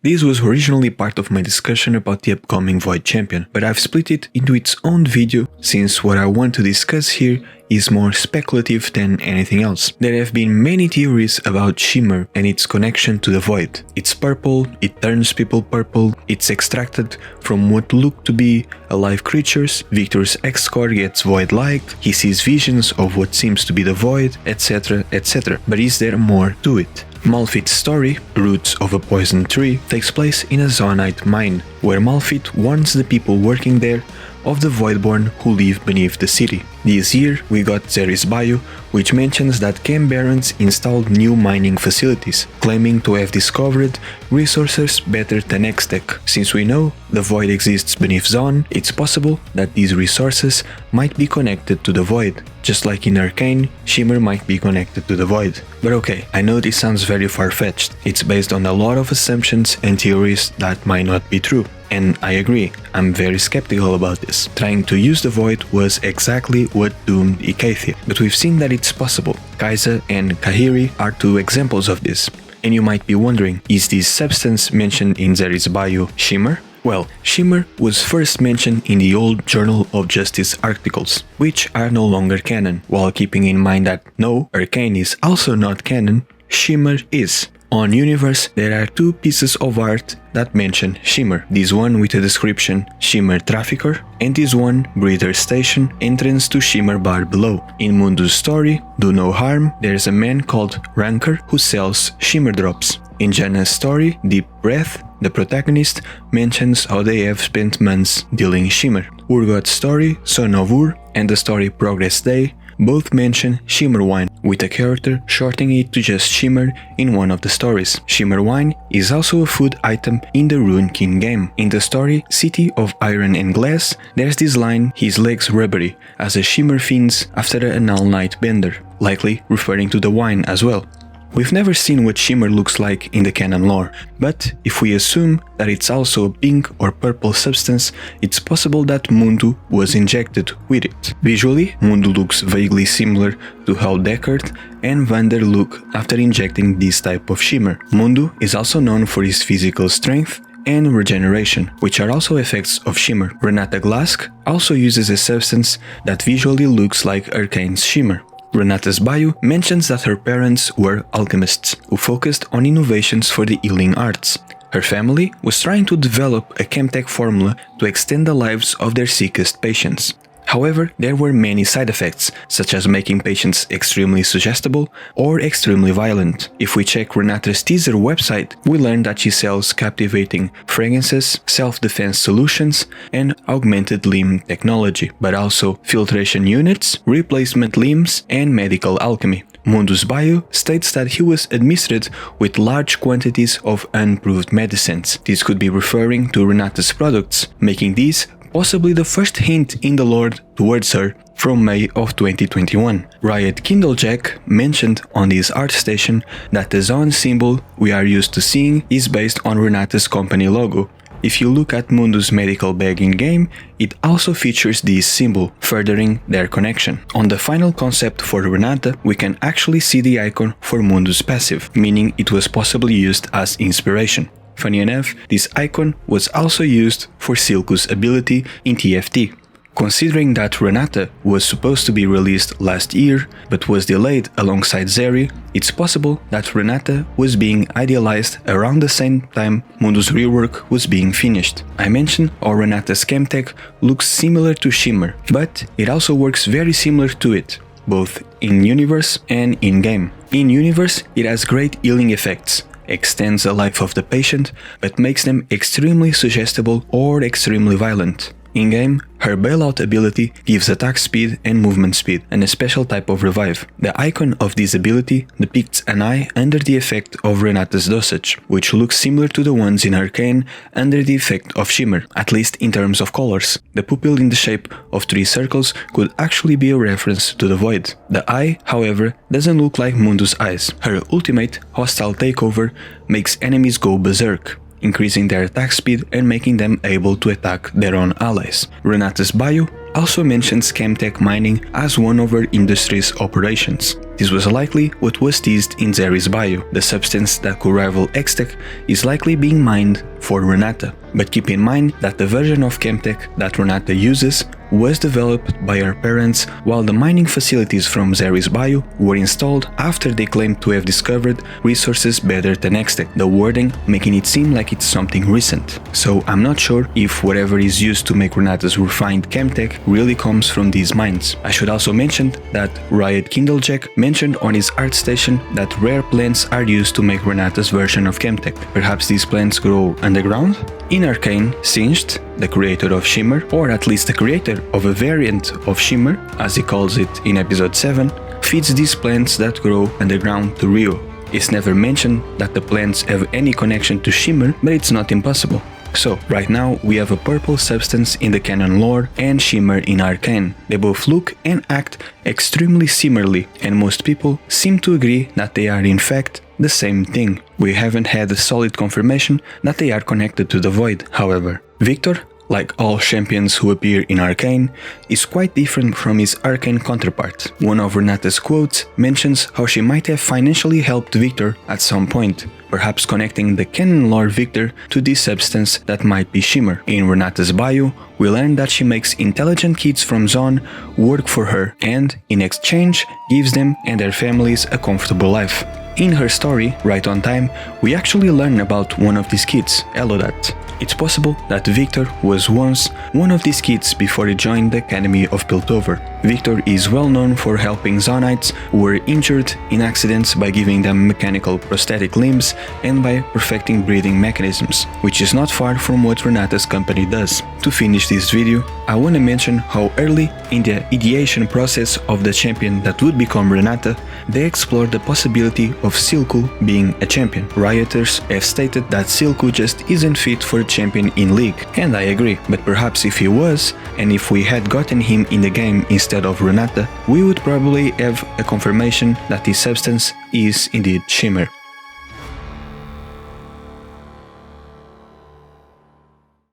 This was originally part of my discussion about the upcoming Void champion, but I've split it into its own video since what I want to discuss here is more speculative than anything else. There have been many theories about Shimmer and its connection to the Void. It's purple, it turns people purple, it's extracted from what look to be alive creatures, Viktor's ex-core gets Void-like, he sees visions of what seems to be the Void, etc, etc. But is there more to it? Malphite's story, Roots of a Poison Tree, takes place in a Zaunite mine, where Malphite warns the people working there of the Voidborn who live beneath the city. This year we got Zeri's bio, which mentions that Chem-Barons installed new mining facilities, claiming to have discovered resources better than Chemtech. Since we know the Void exists beneath Zaun, it's possible that these resources might be connected to the Void. Just like in Arcane, Shimmer might be connected to the Void. But okay, I know this sounds very far-fetched. It's based on a lot of assumptions and theories that might not be true. And I agree, I'm very skeptical about this. Trying to use the Void was exactly what doomed Ikathia, but we've seen that it's possible. Kai'Sa and Kahiri are two examples of this. And you might be wondering, is this substance mentioned in Zeri's bio Shimmer? Well, Shimmer was first mentioned in the old Journal of Justice articles, which are no longer canon, while keeping in mind that no, Arcane is also not canon, Shimmer is. On Universe, there are two pieces of art that mention Shimmer, this one with a description Shimmer Trafficker, and this one Breeder Station, entrance to Shimmer Bar below. In Mundo's story, Do No Harm, there's a man called Ranker who sells Shimmer Drops. In Janna's story, Deep Breath, the protagonist mentions how they have spent months dealing Shimmer. Urgot's story, Son of Ur, and the story Progress Day both mention Shimmer Wine, with a character shortening it to just Shimmer in one of the stories. Shimmer Wine is also a food item in the Rune King game. In the story City of Iron and Glass, there's this line, his legs rubbery, as a Shimmer feeds after an all-night bender, likely referring to the wine as well. We've never seen what Shimmer looks like in the canon lore, but if we assume that it's also a pink or purple substance, it's possible that Mundo was injected with it. Visually, Mundo looks vaguely similar to how Deckard and Vander look after injecting this type of Shimmer. Mundo is also known for his physical strength and regeneration, which are also effects of Shimmer. Renata Glasc also uses a substance that visually looks like Arcane's Shimmer. Renata's bio mentions that her parents were alchemists who focused on innovations for the healing arts. Her family was trying to develop a Chemtech formula to extend the lives of their sickest patients. However, there were many side effects, such as making patients extremely suggestible or extremely violent. If we check Renata's teaser website, we learn that she sells captivating fragrances, self-defense solutions, and augmented limb technology, but also filtration units, replacement limbs, and medical alchemy. Mundo's bio states that he was administered with large quantities of unproved medicines. This could be referring to Renata's products, making these possibly the first hint in the lore towards her from May of 2021. Riot Kindlejack mentioned on this Artstation that the Zaun symbol we are used to seeing is based on Renata's company logo. If you look at Mundo's medical bag in-game, it also features this symbol, furthering their connection. On the final concept for Renata, we can actually see the icon for Mundo's passive, meaning it was possibly used as inspiration. Funny enough, this icon was also used for Silco's ability in TFT. Considering that Renata was supposed to be released last year, but was delayed alongside Zeri, it's possible that Renata was being idealized around the same time Mundo's rework was being finished. I mentioned how Renata's Chemtech looks similar to Shimmer, but it also works very similar to it, both in-universe and in-game. In-universe, it has great healing effects, extends the life of the patient, but makes them extremely suggestible or extremely violent. In-game, her Bailout ability gives attack speed and movement speed, and a special type of revive. The icon of this ability depicts an eye under the effect of Renata's dosage, which looks similar to the ones in Arcane under the effect of Shimmer, at least in terms of colors. The pupil in the shape of 3 circles could actually be a reference to the Void. The eye, however, doesn't look like Mundo's eyes. Her ultimate, Hostile Takeover, makes enemies go berserk, increasing their attack speed and making them able to attack their own allies. Renata's bio also mentions Chemtech mining as one of her industry's operations. This was likely what was teased in Zeri's bio. The substance that could rival X-Tech is likely being mined for Renata, but keep in mind that the version of Chemtech that Renata uses was developed by her parents, while the mining facilities from Zeri's bio were installed after they claimed to have discovered resources better than X-Tech, the wording making it seem like it's something recent. So I'm not sure if whatever is used to make Renata's refined Chemtech really comes from these mines. I should also mention that Riot Kindlejack mentioned on his Artstation that rare plants are used to make Renata's version of Chemtech. Perhaps these plants grow underground? In Arcane, Singed, the creator of Shimmer, or at least the creator of a variant of Shimmer, as he calls it in episode 7, feeds these plants that grow underground to Rio. It's never mentioned that the plants have any connection to Shimmer, but it's not impossible. So, right now we have a purple substance in the canon lore and Shimmer in Arcane. They both look and act extremely similarly, and most people seem to agree that they are in fact the same thing. We haven't had a solid confirmation that they are connected to the Void, however. Viktor, like all champions who appear in Arcane, is quite different from his Arcane counterpart. One of Renata's quotes mentions how she might have financially helped Viktor at some point, perhaps connecting the canon lore Viktor to this substance that might be Shimmer. In Renata's bio, we learn that she makes intelligent kids from Zaun work for her and, in exchange, gives them and their families a comfortable life. In her story, Right on Time, we actually learn about one of these kids, Elodat. It's possible that Viktor was once one of these kids before he joined the Academy of Piltover. Viktor is well known for helping Zaunites who were injured in accidents by giving them mechanical prosthetic limbs and by perfecting breathing mechanisms, which is not far from what Renata's company does. To finish this video, I want to mention how early in the ideation process of the champion that would become Renata, they explored the possibility of Silco being a champion. Rioters have stated that Silco just isn't fit for a champion in League, and I agree, but perhaps if he was, and if we had gotten him in the game instead of Renata, we would probably have a confirmation that this substance is indeed Shimmer.